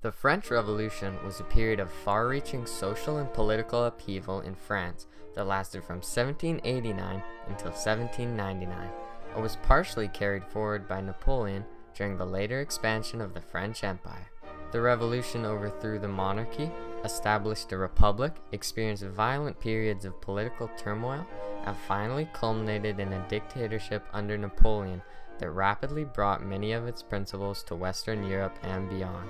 The French Revolution was a period of far-reaching social and political upheaval in France that lasted from 1789 until 1799. It was partially carried forward by Napoleon during the later expansion of the French Empire. The revolution overthrew the monarchy, established a republic, experienced violent periods of political turmoil, and finally culminated in a dictatorship under Napoleon that rapidly brought many of its principles to Western Europe and beyond.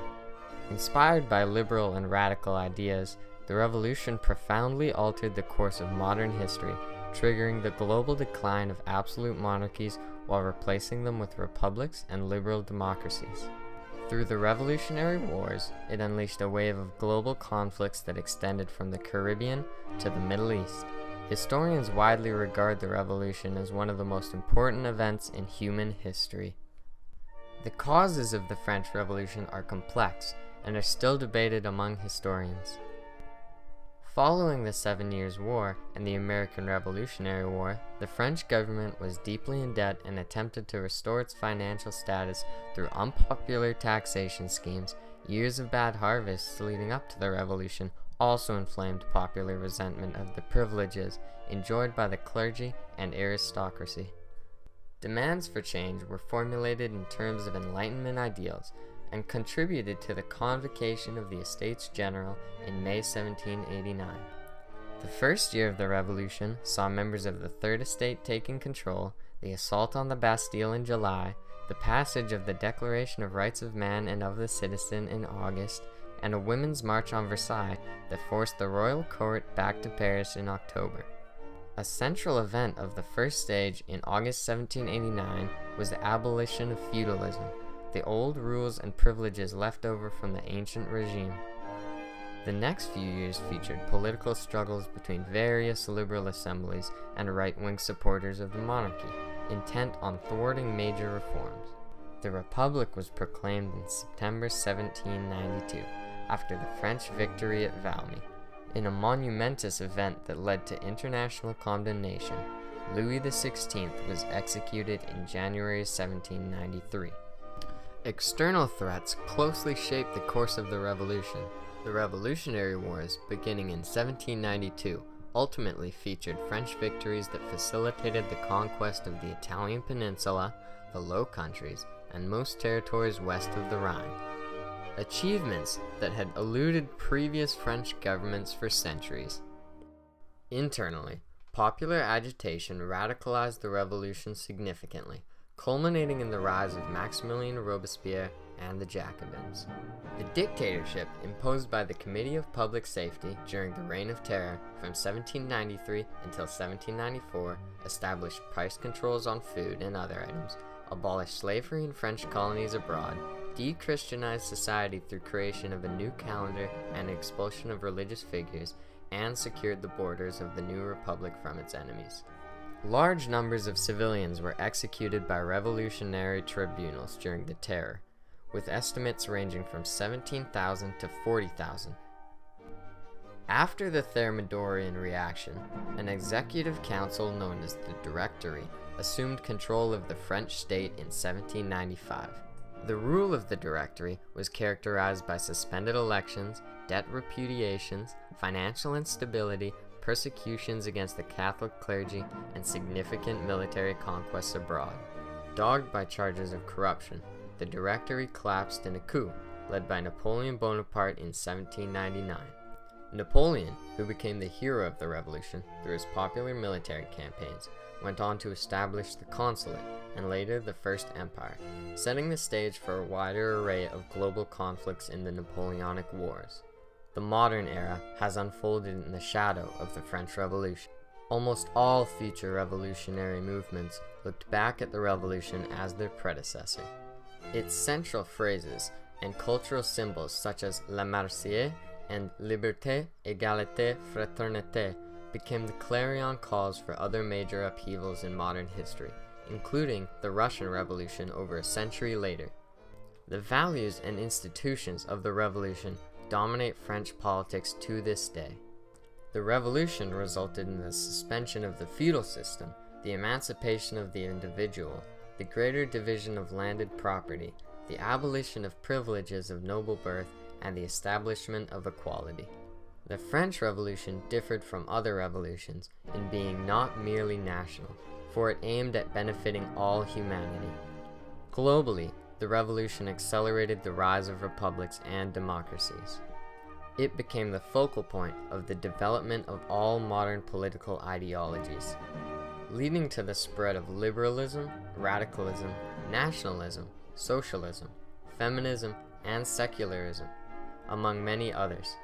Inspired by liberal and radical ideas, the revolution profoundly altered the course of modern history, triggering the global decline of absolute monarchies while replacing them with republics and liberal democracies. Through the Revolutionary Wars, it unleashed a wave of global conflicts that extended from the Caribbean to the Middle East. Historians widely regard the revolution as one of the most important events in human history. The causes of the French Revolution are complex and are still debated among historians. Following the 7 Years' War and the American Revolutionary War, the French government was deeply in debt and attempted to restore its financial status through unpopular taxation schemes. Years of bad harvests leading up to the revolution also inflamed popular resentment of the privileges enjoyed by the clergy and aristocracy. Demands for change were formulated in terms of Enlightenment ideals and contributed to the convocation of the Estates General in May 1789. The first year of the Revolution saw members of the Third Estate taking control, the assault on the Bastille in July, the passage of the Declaration of Rights of Man and of the Citizen in August, and a women's march on Versailles that forced the royal court back to Paris in October. A central event of the first stage in August 1789 was the abolition of feudalism, the old rules and privileges left over from the ancient regime. The next few years featured political struggles between various liberal assemblies and right-wing supporters of the monarchy, intent on thwarting major reforms. The Republic was proclaimed in September 1792, after the French victory at Valmy. In a monumentous event that led to international condemnation, Louis XVI was executed in January 1793. External threats closely shaped the course of the revolution. The Revolutionary Wars, beginning in 1792, ultimately featured French victories that facilitated the conquest of the Italian peninsula, the Low Countries, and most territories west of the Rhine. Achievements that had eluded previous French governments for centuries. Internally, popular agitation radicalized the revolution significantly, culminating in the rise of Maximilien Robespierre and the Jacobins. The dictatorship imposed by the Committee of Public Safety during the Reign of Terror from 1793 until 1794 established price controls on food and other items, abolished slavery in French colonies abroad, de-Christianized society through creation of a new calendar and expulsion of religious figures, and secured the borders of the new republic from its enemies. Large numbers of civilians were executed by revolutionary tribunals during the Terror, with estimates ranging from 17,000 to 40,000. After the Thermidorian reaction, an executive council known as the Directory assumed control of the French state in 1795. The rule of the Directory was characterized by suspended elections, debt repudiations, financial instability, persecutions against the Catholic clergy, and significant military conquests abroad. Dogged by charges of corruption, the Directory collapsed in a coup led by Napoleon Bonaparte in 1799. Napoleon, who became the hero of the revolution through his popular military campaigns, went on to establish the Consulate and later the First Empire, setting the stage for a wider array of global conflicts in the Napoleonic Wars. The modern era has unfolded in the shadow of the French Revolution. Almost all future revolutionary movements looked back at the revolution as their predecessor. Its central phrases and cultural symbols such as La Marseillaise and Liberté, Égalité, Fraternité became the clarion calls for other major upheavals in modern history, including the Russian Revolution over a century later. The values and institutions of the revolution dominate French politics to this day. The revolution resulted in the suspension of the feudal system, the emancipation of the individual, the greater division of landed property, the abolition of privileges of noble birth, and the establishment of equality. The French Revolution differed from other revolutions in being not merely national, for it aimed at benefiting all humanity. Globally, the revolution accelerated the rise of republics and democracies. It became the focal point of the development of all modern political ideologies, leading to the spread of liberalism, radicalism, nationalism, socialism, feminism, and secularism, among many others.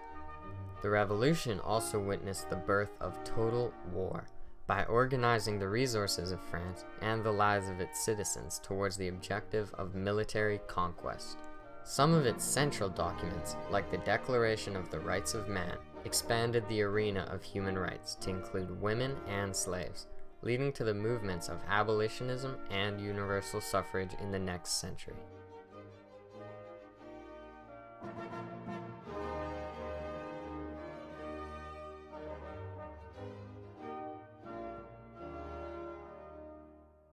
The revolution also witnessed the birth of total war by organizing the resources of France and the lives of its citizens towards the objective of military conquest. Some of its central documents, like the Declaration of the Rights of Man, expanded the arena of human rights to include women and slaves, leading to the movements of abolitionism and universal suffrage in the next century.